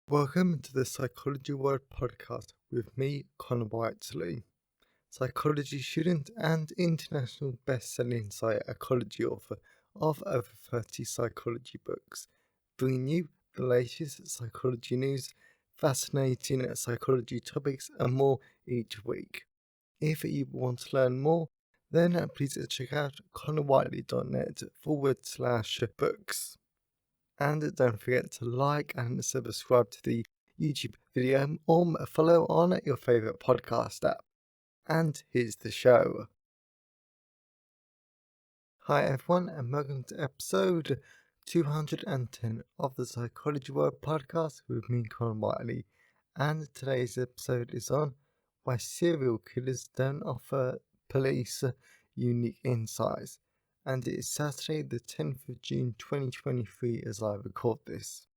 Welcome to the Psychology World podcast with me, Connor Whiteley, psychology student and international best-selling psychology author of over 30 psychology books, bringing you the latest psychology news, fascinating psychology topics and more each week. If you want to learn more, then please check out connorwhiteley.net/books. And don't forget to like and subscribe to the YouTube video or follow on your favourite podcast app. And here's the show. Hi everyone, and welcome to episode 210 of the Psychology World podcast with me, Colin Whiteley. And today's episode is on why serial killers don't offer police unique insights. And it is Saturday, the 10th of June 2023, as I record this.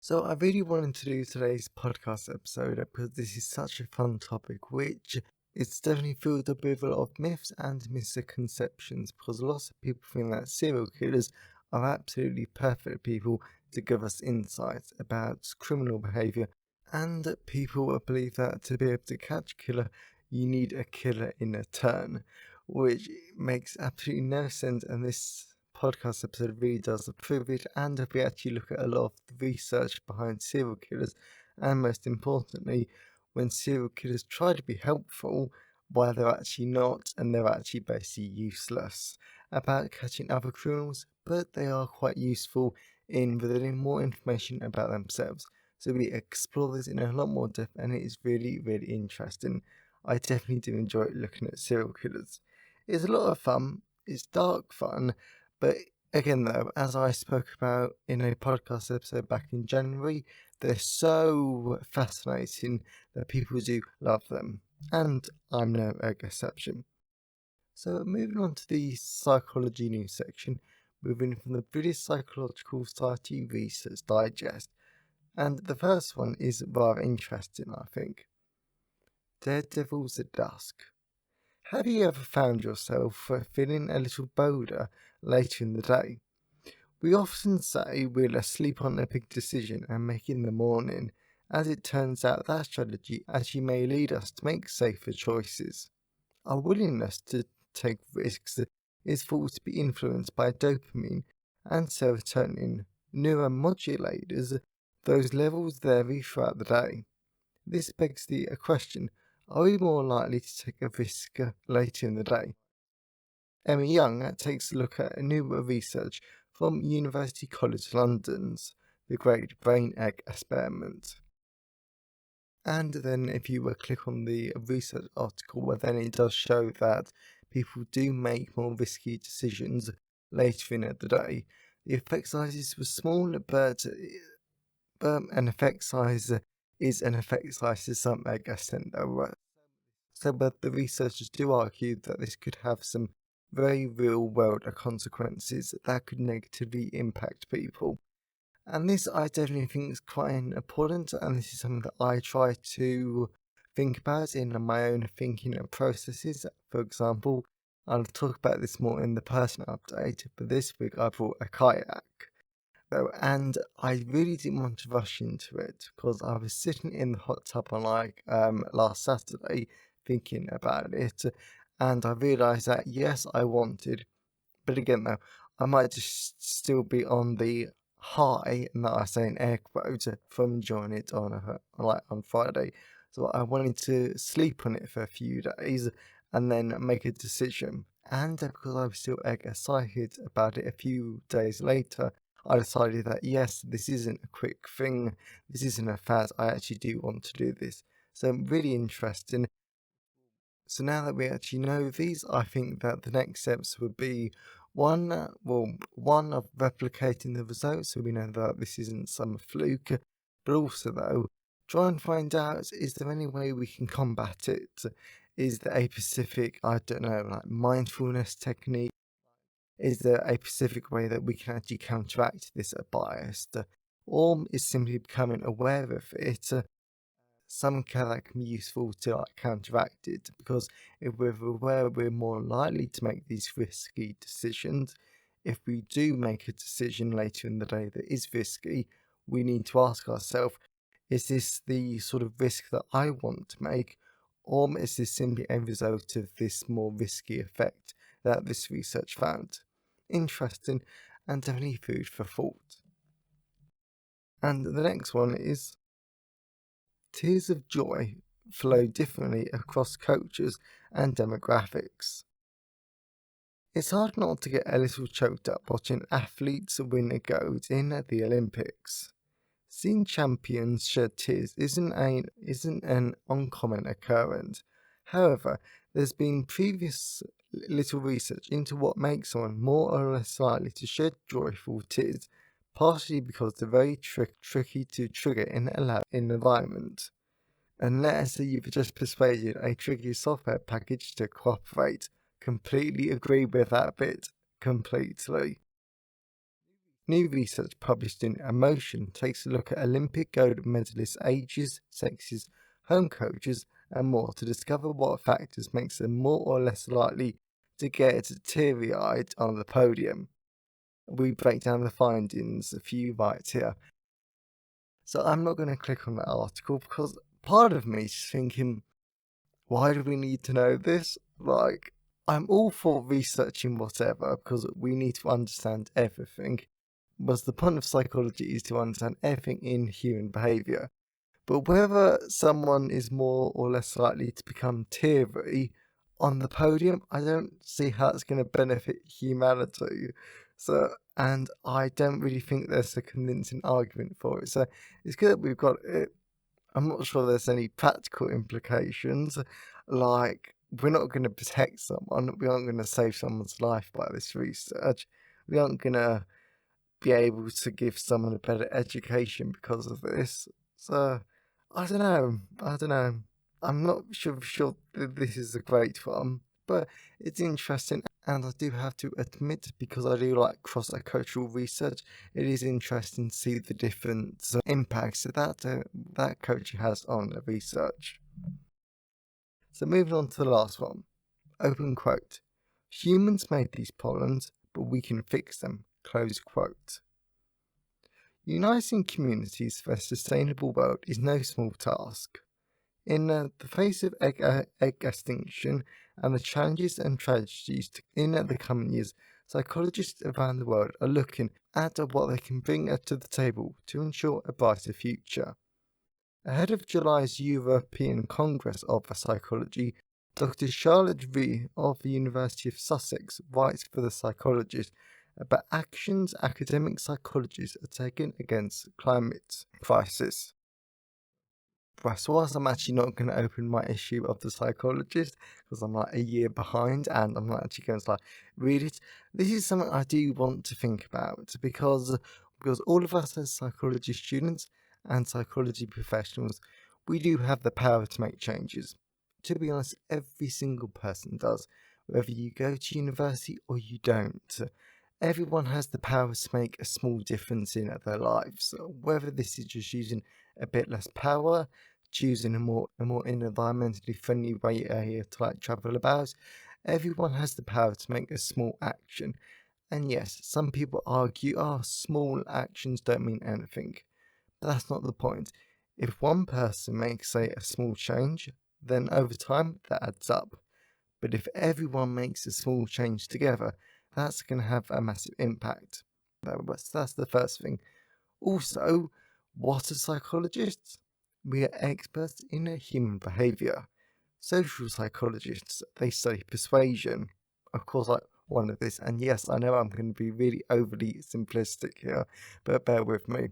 So I really wanted to do today's podcast episode because this is such a fun topic, which it's definitely filled up with a lot of myths and misconceptions, because lots of people think that serial killers are absolutely perfect people to give us insights about criminal behaviour, and people believe that to be able to catch a killer, you need a killer in a turn, which makes absolutely no sense, and this podcast episode really does prove it. And if we actually look at a lot of the research behind serial killers, and most importantly, when serial killers try to be helpful, why they're actually not, and they're actually basically useless about catching other criminals, but they are quite useful in revealing more information about themselves. So we explore this in a lot more depth, and it is really, really interesting. I definitely do enjoy looking at serial killers. It's a lot of fun, it's dark fun, but again though, as I spoke about in a podcast episode back in January, they're so fascinating that people do love them, and I'm no exception. So moving on to the psychology news section, moving from the British Psychological Society Research Digest, and the first one is rather interesting, I think. Daredevils at dusk. Have you ever found yourself feeling a little bolder later in the day? We often say we'll sleep on a big decision and make it in the morning. As it turns out, that strategy actually may lead us to make safer choices. Our willingness to take risks is thought to be influenced by dopamine and serotonin neuromodulators. Those levels vary throughout the day. This begs the question, are we more likely to take a risk later in the day? Emma Young takes a look at new research from University College London's The Great Brain Egg Experiment. And then if you click on the research article, well, then it does show that people do make more risky decisions later in the day. The effect sizes were small, but an effect size is an effect size to some extent, though. So, but the researchers do argue that this could have some very real-world consequences that could negatively impact people. And this I definitely think is quite important, and this is something that I try to think about in my own thinking and processes. For example, I'll talk about this more in the personal update, but this week I bought a kayak. And I really didn't want to rush into it because I was sitting in the hot tub on last Saturday thinking about it, and I realised that yes, I wanted, but again though, I might just still be on the high, and that I say in air quotes, from enjoying it on Friday. So I wanted to sleep on it for a few days and then make a decision. And because I was still excited about it a few days later, I decided that yes, this isn't a quick thing, this isn't a fad, I actually do want to do this. So really interesting. So now that we actually know these, I think that the next steps would be one of replicating the results, so we know that this isn't some fluke, but also though, try and find out, is there any way we can combat it? Is there a specific, I don't know, like mindfulness technique? Is there a specific way that we can actually counteract this bias? Or is simply becoming aware of it something that can be useful to counteract it? Because if we're aware, we're more likely to make these risky decisions. If we do make a decision later in the day that is risky, we need to ask ourselves, Is this the sort of risk that I want to make, or is this simply a result of this more risky effect that this research found? Interesting, and definitely food for thought. And the next one is tears of joy flow differently across cultures and demographics. It's hard not to get a little choked up watching athletes win a gold in the Olympics. Seeing champions shed tears isn't an uncommon occurrence. However, there's been previous little research into what makes someone more or less likely to shed joyful tears, partially because they're very tricky to trigger in a lab environment. And let's say you've just persuaded a tricky software package to cooperate. Completely agree with that bit. Completely. New research published in Emotion takes a look at Olympic gold medalists' ages, sexes, home coaches, and more to discover what factors makes them more or less likely to get teary-eyed on the podium. We break down the findings a few right here. So I'm not going to click on that article because part of me is thinking, why do we need to know this? Like, I'm all for researching whatever because we need to understand everything. Was the point of psychology is to understand everything in human behaviour. But whether someone is more or less likely to become teary on the podium, I don't see how it's going to benefit humanity. So, and I don't really think there's a convincing argument for it. So it's good that we've got it. I'm not sure there's any practical implications. Like, we're not going to protect someone. We aren't going to save someone's life by this research. We aren't going to be able to give someone a better education because of this. So, I don't know. I'm not sure that this is a great one, but it's interesting. And I do have to admit, because I do like cross-cultural research, it is interesting to see the different impacts that culture has on the research. So moving on to the last one. Open quote. Humans made these problems, but we can fix them. Close quote. Uniting communities for a sustainable world is no small task. In the face of egg extinction and the challenges and tragedies in the coming years, psychologists around the world are looking at what they can bring to the table to ensure a brighter future. Ahead of July's European Congress of Psychology, Dr. Charlotte Ree of the University of Sussex writes for The Psychologist about actions academic psychologists are taking against climate crisis. So whilst I'm actually not going to open my issue of The Psychologist, because I'm like a year behind and I'm not actually going to like read it, this is something I do want to think about because all of us as psychology students and psychology professionals, we do have the power to make changes. To be honest, every single person does, whether you go to university or you don't. Everyone has the power to make a small difference in their lives, whether this is just using a bit less power, choosing a more environmentally friendly way to like travel about. Everyone has the power to make a small action. And yes, some people argue, small actions don't mean anything. But that's not the point. If one person makes, say, a small change, then over time that adds up. But if everyone makes a small change together, that's going to have a massive impact. That's the first thing. Also, what are psychologists? We are experts in human behaviour. Social psychologists, they study persuasion. Of course, like one of this, and yes, I know I'm going to be really overly simplistic here, but bear with me.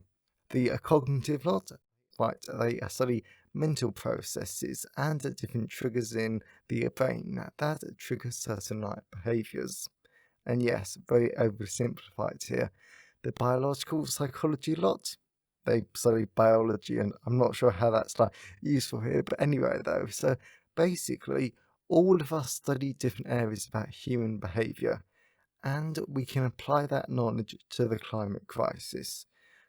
The cognitive lot, right, they study mental processes and different triggers in the brain that trigger certain like behaviours. And yes, very oversimplified here. The biological psychology lot, they study biology, and I'm not sure how that's like useful here, but anyway though, so basically all of us study different areas about human behaviour, and we can apply that knowledge to the climate crisis.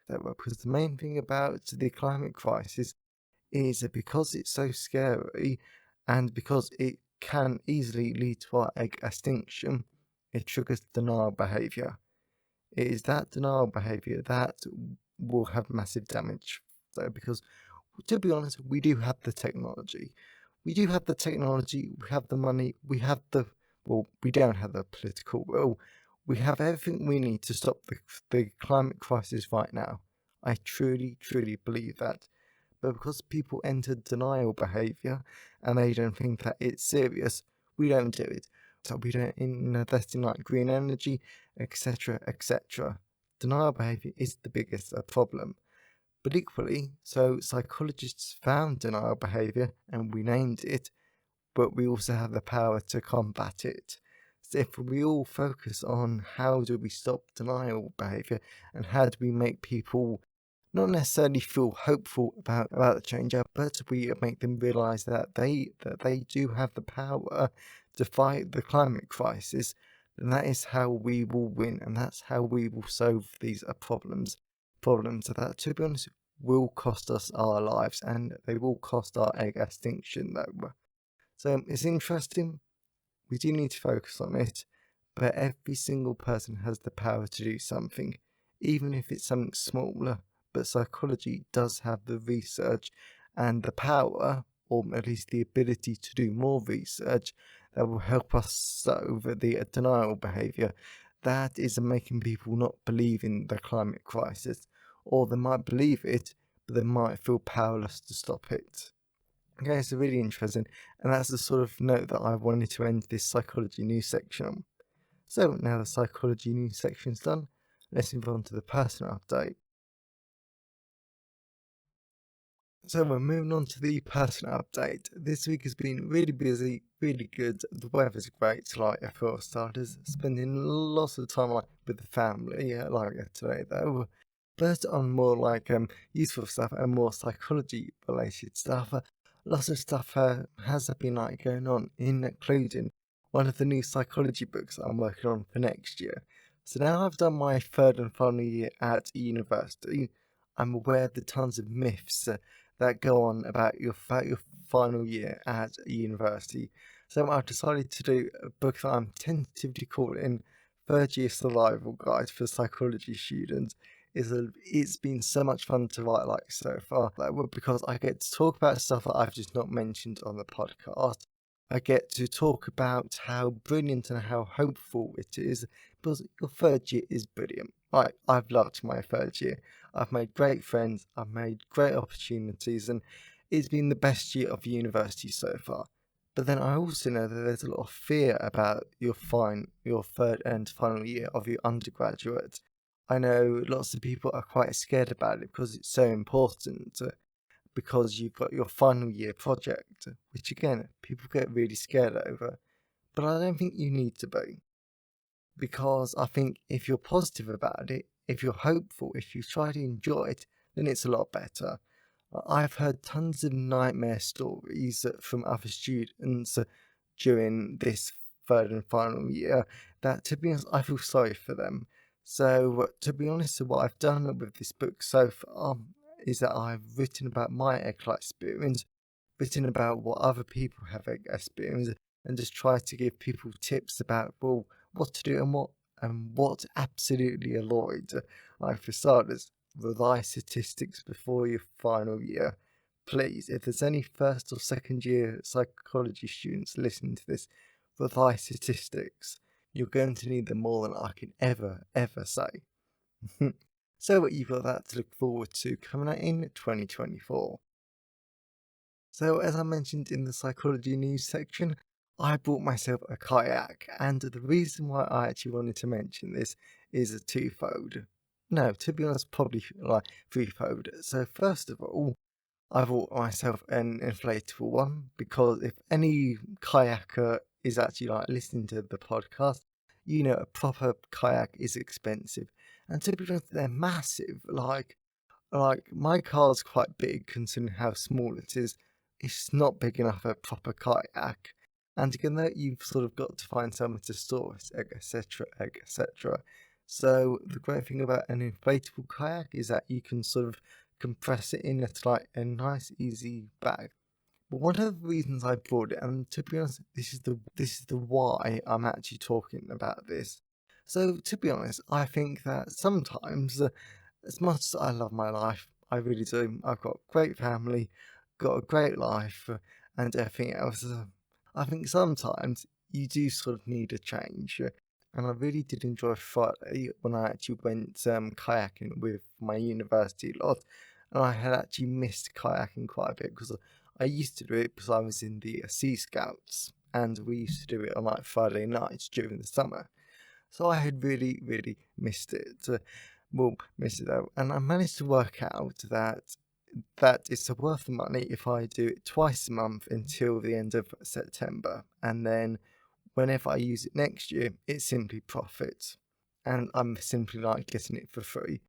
Because the main thing about the climate crisis is that because it's so scary and because it can easily lead to our extinction, it triggers denial behaviour. It is that denial behaviour that will have massive damage. So because To be honest, we do have the technology. We do have the technology, we have the money, we have we don't have the political will. We have everything we need to stop the climate crisis right now. I truly, truly believe that. But because people enter denial behaviour and they don't think that it's serious, we don't do it. So we don't invest in like green energy, etc., etc. Denial behaviour is the biggest problem. But equally, so psychologists found denial behaviour and we named it, but we also have the power to combat it. So if we all focus on how do we stop denial behaviour and how do we make people not necessarily feel hopeful about the change, but we make them realise that they do have the power to fight the climate crisis, then that is how we will win, and that's how we will solve these problems. Problems that, to be honest, will cost us our lives, and they will cost our egg extinction, though. So it's interesting. We do need to focus on it, but every single person has the power to do something, even if it's something smaller. But psychology does have the research and the power, or at least the ability to do more research that will help us solve the denial behaviour that is making people not believe in the climate crisis, or they might believe it, but they might feel powerless to stop it. Okay, it's really interesting, and that's the sort of note that I wanted to end this psychology news section on. So now the psychology news section's done, let's move on to the personal update. So we're moving on to the personal update. This week has been really busy, really good. The weather's great, like for starters. Spending lots of time with the family, like today though. But on more useful stuff and more psychology related stuff, lots of stuff has been going on, including one of the new psychology books that I'm working on for next year. So now I've done my third and final year at university, I'm aware of the tons of myths that go on about your final year at university. So I've decided to do a book that I'm tentatively calling Third Year Survival Guide for Psychology Students. It's been so much fun to write so far, because I get to talk about stuff that I've just not mentioned on the podcast. I get to talk about how brilliant and how hopeful it is, because your third year is brilliant. I've loved my third year. I've made great friends, I've made great opportunities, and it's been the best year of university so far. But then I also know that there's a lot of fear about your third and final year of your undergraduate. I know lots of people are quite scared about it because it's so important, because you've got your final year project, which again, people get really scared over. But I don't think you need to be, because I think if you're positive about it, if you're hopeful, if you try to enjoy it, then it's a lot better. I've heard tons of nightmare stories from other students during this third and final year that, to be honest, I feel sorry for them. So, to be honest, what I've done with this book so far is that I've written about my ECLA experience, written about what other people have experienced, and just tried to give people tips about, what to do and what to absolutely avoid. Like for starters, revise statistics before your final year. Please, if there's any first or second year psychology students listening to this, revise statistics. You're going to need them more than I can ever say. So you've got that to look forward to coming out in 2024. So as I mentioned in the psychology news section, I bought myself a kayak, and the reason why I actually wanted to mention this is a twofold. No, to be honest, probably threefold. So first of all, I bought myself an inflatable one because if any kayaker is actually listening to the podcast, you know a proper kayak is expensive, and to be honest, they're massive. My car's quite big considering how small it is. It's not big enough for a proper kayak. And again, that you've sort of got to find somewhere to store it, etc., etc. So the great thing about an inflatable kayak is that you can sort of compress it into a nice, easy bag. But one of the reasons I bought it, and to be honest, this is the why I'm actually talking about this. So to be honest, I think that sometimes as much as I love my life, I really do. I've got a great family, got a great life, and everything else. I think sometimes you do sort of need a change. And I really did enjoy Friday when I actually went kayaking with my university lot. And I had actually missed kayaking quite a bit because I used to do it because I was in the Sea Scouts. And we used to do it on like Friday nights during the summer. So I had really, really missed it. Missed it out. And I managed to work out that it's worth the money if I do it twice a month until the end of September. And then whenever I use it next year, it's simply profit. And I'm simply like getting it for free.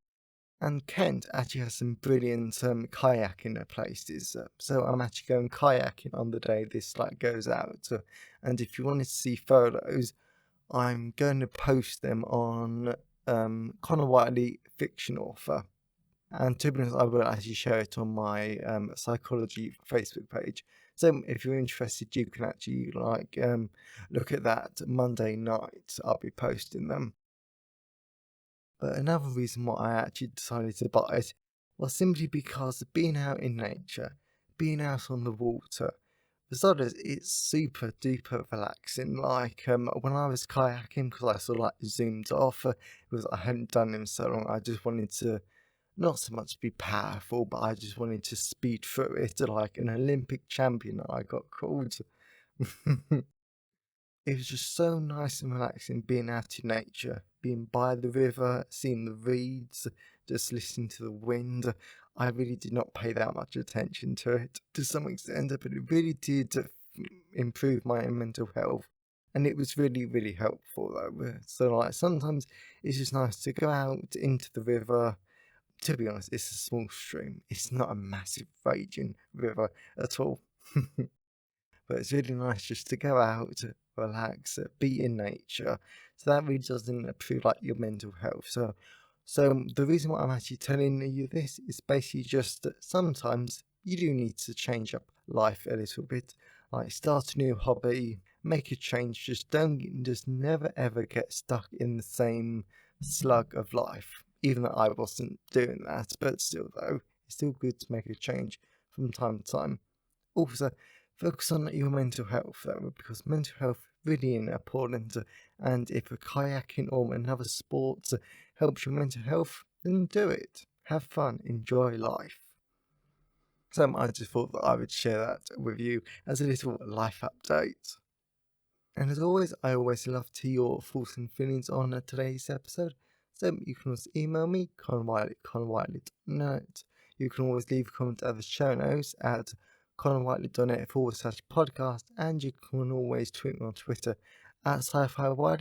And Kent actually has some brilliant kayaking places. So I'm actually going kayaking on the day this goes out. And if you wanted to see photos, I'm going to post them on Connor Whiteley Fiction Author. And to be honest, I will actually share it on my psychology Facebook page. So if you're interested, you can actually look at that Monday night. I'll be posting them. But another reason why I actually decided to buy it was simply because being out in nature, being out on the water, for starters, it's super duper relaxing. When I was kayaking, because I sort of zoomed off, because I hadn't done it in so long, I just wanted to not so much be powerful, but I just wanted to speed through it like an Olympic champion I got called. It was just so nice and relaxing being out in nature, being by the river, seeing the reeds, just listening to the wind. I really did not pay that much attention to it to some extent, but it really did improve my mental health. And it was really, really helpful though. So sometimes it's just nice to go out into the river. To be honest, it's a small stream. It's not a massive raging river at all. But it's really nice just to go out, relax, be in nature. So that really does improve your mental health. So the reason why I'm actually telling you this is basically just that sometimes you do need to change up life a little bit. Like start a new hobby, make a change. Just never ever get stuck in the same slug of life. Even though I wasn't doing that, but still though, it's still good to make a change from time to time. Also, focus on your mental health though, because mental health really is important. And if a kayaking or another sport helps your mental health, then do it. Have fun, enjoy life. So I just thought that I would share that with you as a little life update. And as always, I always love to hear your thoughts and feelings on today's episode. So you can always email me, connorwhiteley@connorwhiteley.net. You can always leave a comment at the show notes at connorwhiteley.net/podcast, and you can always tweet me on Twitter at sci-fi or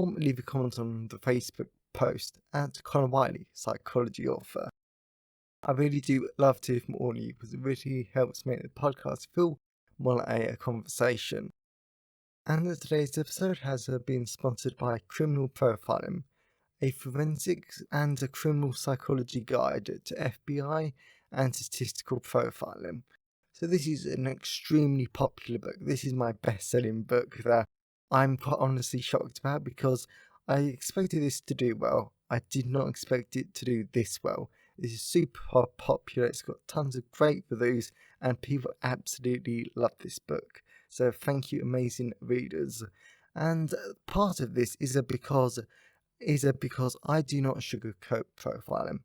leave a comment on the Facebook post at Connor Whiteley, psychology author. I really do love to hear from all of you because it really helps make the podcast feel more like a conversation. And today's episode has been sponsored by Criminal Profiling, a forensics and a criminal psychology guide to FBI and statistical profiling. So this is an extremely popular book. This is my best-selling book that I'm quite honestly shocked about because I expected this to do well. I did not expect it to do this well. This is super popular. It's got tons of great reviews and people absolutely love this book. So thank you, amazing readers. And part of this is because I do not sugarcoat profiling.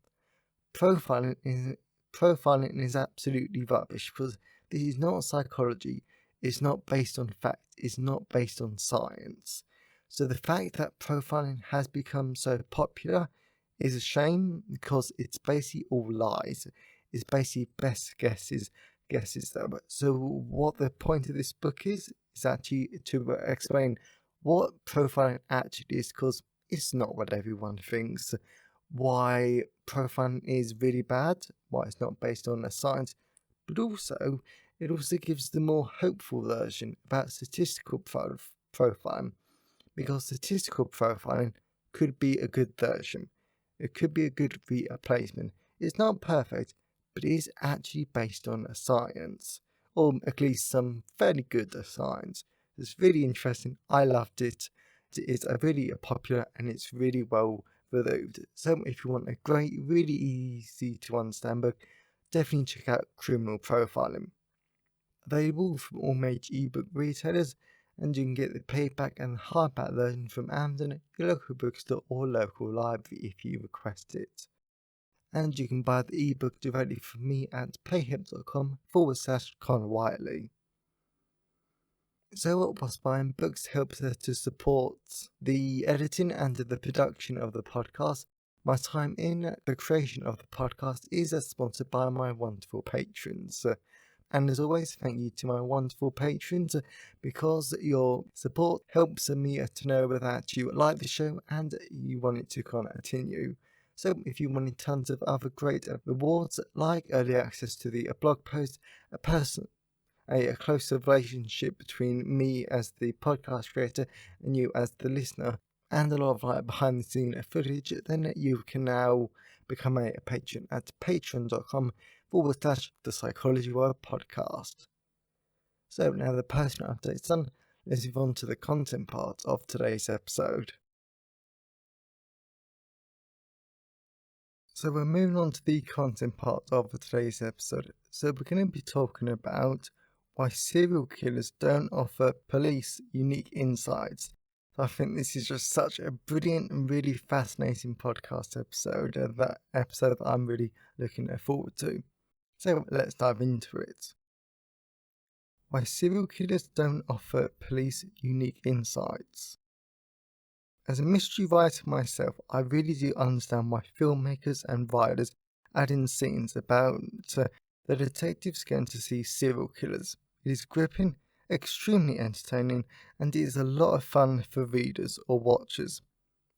Profiling is absolutely rubbish because this is not psychology. It's not based on fact. It's not based on science. So the fact that profiling has become so popular is a shame because it's basically all lies. It's basically best guesses though. So what the point of this book is actually to explain what profiling actually is, because it's not what everyone thinks. Why profiling is really bad, why it's not based on a science, but also it also gives the more hopeful version about statistical profiling, because statistical profiling could be a good version. It could be a good replacement. It's not perfect, but it is actually based on a science, or at least some fairly good science. It's really interesting. I loved it. It's a really popular and it's really well removed. So if you want a great, really easy to understand book, definitely check out Criminal Profiling. Available from all major ebook retailers, and you can get the paperback and hardback version from Amazon, your local bookstore or local library if you request it. And you can buy the ebook directly from me at payhip.com/Conor Whiteley. So whilst buying books helps us to support the editing and the production of the podcast, my time in the creation of the podcast is sponsored by my wonderful patrons. And as always, thank you to my wonderful patrons, because your support helps me to know that you like the show and you want it to continue. So if you wanted tons of other great rewards like early access to the blog post, a closer relationship between me as the podcast creator and you as the listener, and a lot of behind the scene footage, then you can now become a patron at patreon.com/The Psychology World Podcast. So now the personal update's done, let's move on to the content part of today's episode. So we're moving on to the content part of today's episode. So we're going to be talking about why serial killers don't offer police unique insights. I think this is just such a brilliant and really fascinating podcast episode, that I'm really looking forward to. So let's dive into it. Why serial killers don't offer police unique insights. As a mystery writer myself, I really do understand why filmmakers and writers add in scenes about the detectives going to see serial killers. It is gripping, extremely entertaining, and it is a lot of fun for readers or watchers.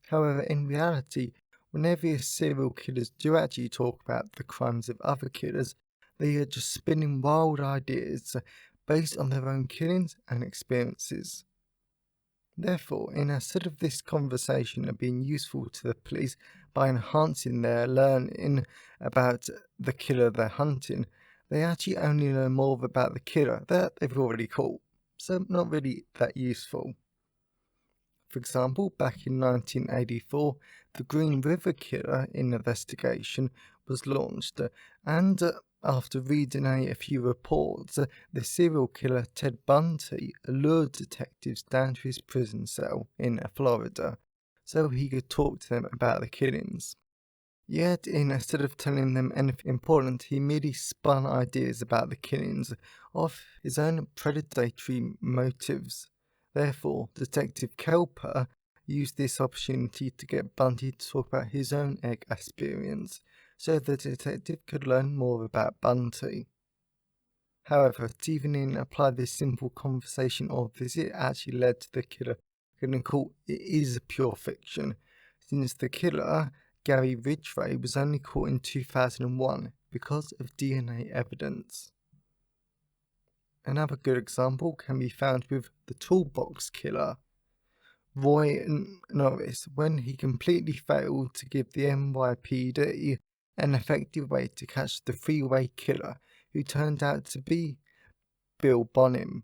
However, in reality, whenever serial killers do actually talk about the crimes of other killers, they are just spinning wild ideas based on their own killings and experiences. Therefore, instead of this conversation being useful to the police by enhancing their learning about the killer they're hunting, they actually only learn more about the killer that they've already caught, so not really that useful. For example, back in 1984, the Green River Killer investigation was launched, and after reading a few reports, the serial killer Ted Bundy lured detectives down to his prison cell in Florida so he could talk to them about the killings. Yet, instead of telling them anything important, he merely spun ideas about the killings of his own predatory motives. Therefore, Detective Kelper used this opportunity to get Bundy to talk about his own egg experience, so the detective could learn more about Bundy. However, to even apply this simple conversation or visit actually led to the killer getting caught, it is pure fiction, since the killer, Gary Ridgway, was only caught in 2001 because of DNA evidence. Another good example can be found with the Toolbox Killer, Roy Norris, when he completely failed to give the NYPD an effective way to catch the freeway killer, who turned out to be Bill Bonham.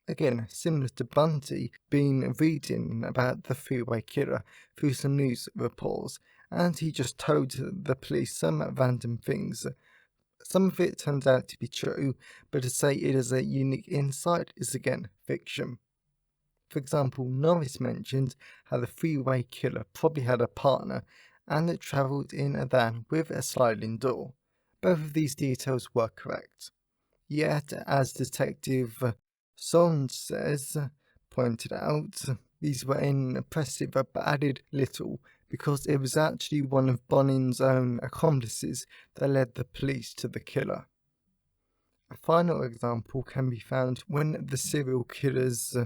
Again, similar to Bundy, being reading about the freeway killer through some news reports, and he just told the police some random things. Some of it turns out to be true, but to say it is a unique insight is again fiction. For example, Norris mentioned how the freeway killer probably had a partner and it travelled in a van with a sliding door. Both of these details were correct. Yet, as Detective Sanchez pointed out, these were impressive but added little because it was actually one of Bonham's own accomplices that led the police to the killer. A final example can be found when the serial killers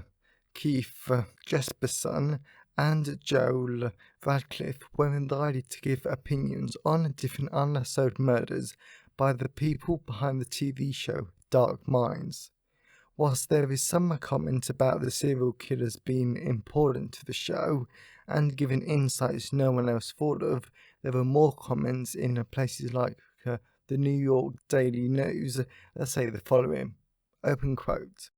Keith Jesperson and Joel Radcliffe were invited to give opinions on different unsolved murders by the people behind the TV show Dark Minds. Whilst there is some comment about the serial killers being important to the show and giving insights no one else thought of, there were more comments in places like the New York Daily News that say the following, open quote,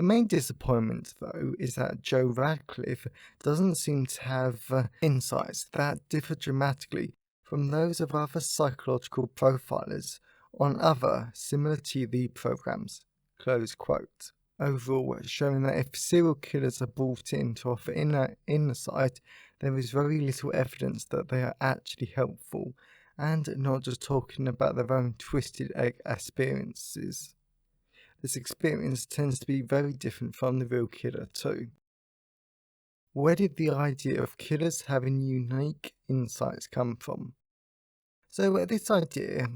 The main disappointment, though, is that Joe Radcliffe doesn't seem to have insights that differ dramatically from those of other psychological profilers on other similar TV programs. Close quote. Overall, showing that if serial killers are brought in to offer insight, there is very little evidence that they are actually helpful, and not just talking about their own twisted experiences. This experience tends to be very different from the real killer too. Where did the idea of killers having unique insights come from? So this idea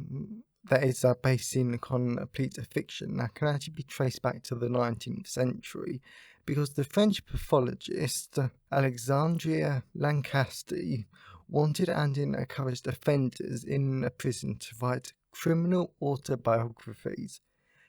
that is based in complete fiction that can actually be traced back to the 19th century, because the French pathologist Alexandre Lancaster wanted and encouraged offenders in a prison to write criminal autobiographies.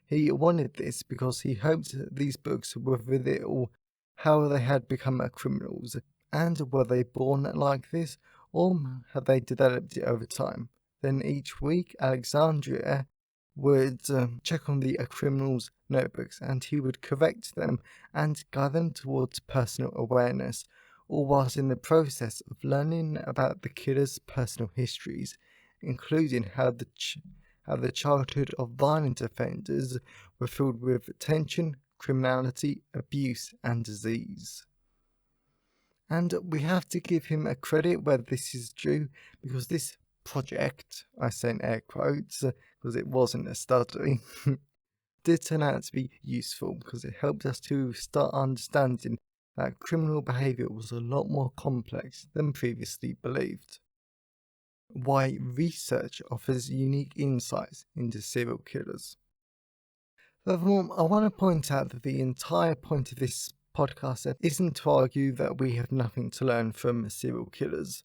He wanted this because he hoped these books would reveal how they had become criminals, and were they born like this, or had they developed it over time. Then each week, Alexandria would check on the criminals' notebooks, and he would correct them and guide them towards personal awareness, all whilst in the process of learning about the killer's personal histories, including how the childhood of violent offenders were filled with tension, criminality, abuse, and disease. And we have to give him a credit where this is due, because this project, I say in air quotes, because it wasn't a study, did turn out to be useful, because it helped us to start understanding that criminal behaviour was a lot more complex than previously believed. Why research offers unique insights into serial killers. Furthermore, I want to point out that the entire point of this podcast isn't to argue that we have nothing to learn from serial killers.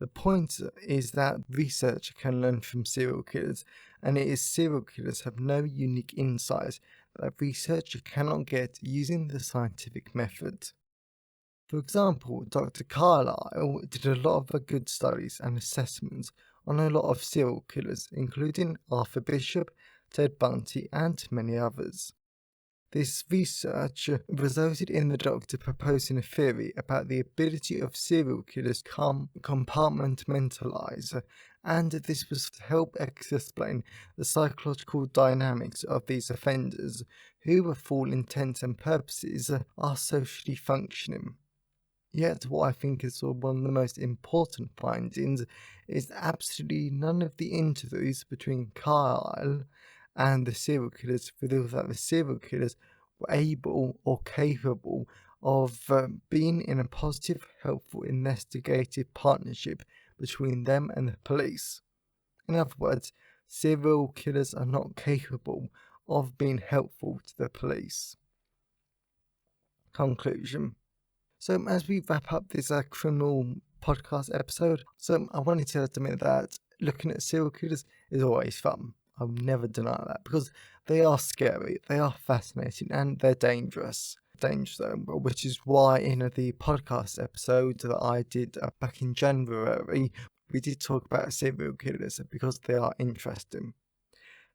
The point is that research can learn from serial killers, and it is serial killers have no unique insights that research cannot get using the scientific method. For example, Dr. Carlisle did a lot of good studies and assessments on a lot of serial killers, including Arthur Bishop, Ted Bundy, and many others. This research resulted in the doctor proposing a theory about the ability of serial killers to compartmentalize, and this was to help explain the psychological dynamics of these offenders, who, for all intents and purposes, are socially functioning. Yet what I think is one of the most important findings is absolutely none of the interviews between Carlisle and the serial killers reveal that the serial killers were able or capable of being in a positive, helpful, investigative partnership between them and the police. In other words, serial killers are not capable of being helpful to the police. Conclusion. So as we wrap up this criminal podcast episode, I wanted to admit that looking at serial killers is always fun. I will never deny that, because they are scary, they are fascinating, and they're dangerous. Which is why in the podcast episode that I did back in January, we did talk about serial killers because they are interesting.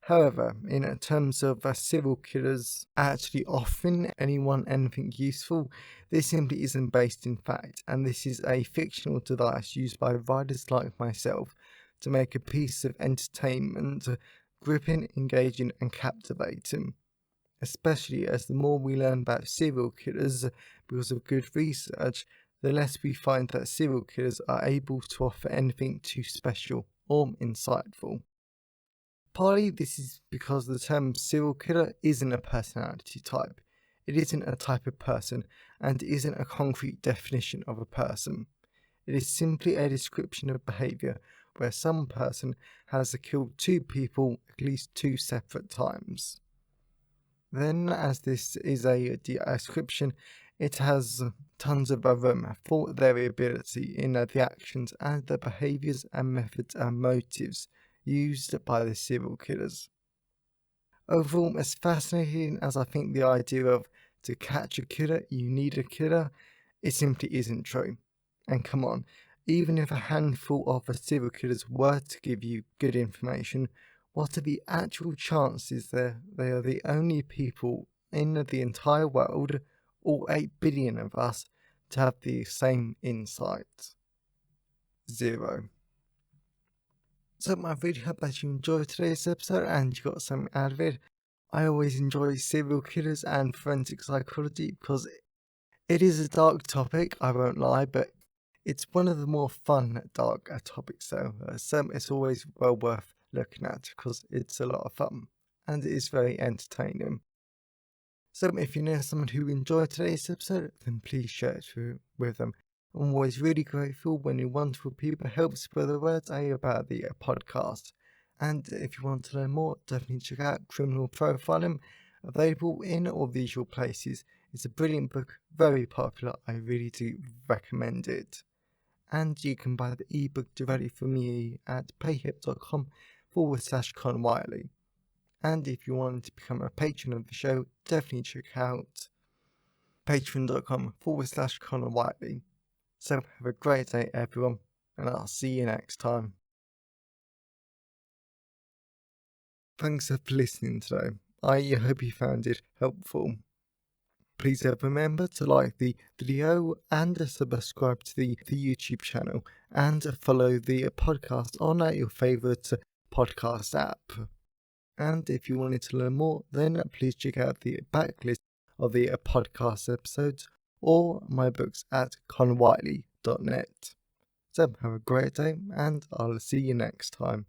However, in terms of serial killers actually offering anyone anything useful, this simply isn't based in fact, and this is a fictional device used by writers like myself to make a piece of entertainment gripping, engaging, and captivating. Especially as the more we learn about serial killers because of good research, the less we find that serial killers are able to offer anything too special or insightful. Partly this is because the term serial killer isn't a personality type. It isn't a type of person, and isn't a concrete definition of a person. It is simply a description of behaviour where some person has killed two people at least two separate times. Then, as this is a description, it has tons of room for variability in the actions and the behaviours and methods and motives used by the serial killers. Overall, as fascinating as I think the idea of to catch a killer, you need a killer, it simply isn't true. And come on, even if a handful of serial killers were to give you good information, what are the actual chances that they are the only people in the entire world, all 8 billion of us, to have the same insight? 0. So I really hope that you enjoyed today's episode and you got something out of it. I always enjoy serial killers and forensic psychology because it is a dark topic, I won't lie, but it's one of the more fun dark topics, so it's always well worth looking at because it's a lot of fun and it is very entertaining. So if you know someone who enjoyed today's episode, then please share it with them. I'm always really grateful when you wonderful people help spread the word about the podcast. And if you want to learn more, definitely check out Criminal Profiling, available in all visual places. It's a brilliant book, very popular. I really do recommend it. And you can buy the ebook directly from me at payhip.com/Con Wiley. And if you want to become a patron of the show, definitely check out patreon.com/Conor Whiteley. So have a great day, everyone, and I'll see you next time. Thanks for listening today. I hope you found it helpful. Please remember to like the video and subscribe to the YouTube channel and follow the podcast on your favourite podcast app. And if you wanted to learn more, then please check out the backlist of the podcast episodes or my books at conwhiteley.net. So have a great day and I'll see you next time.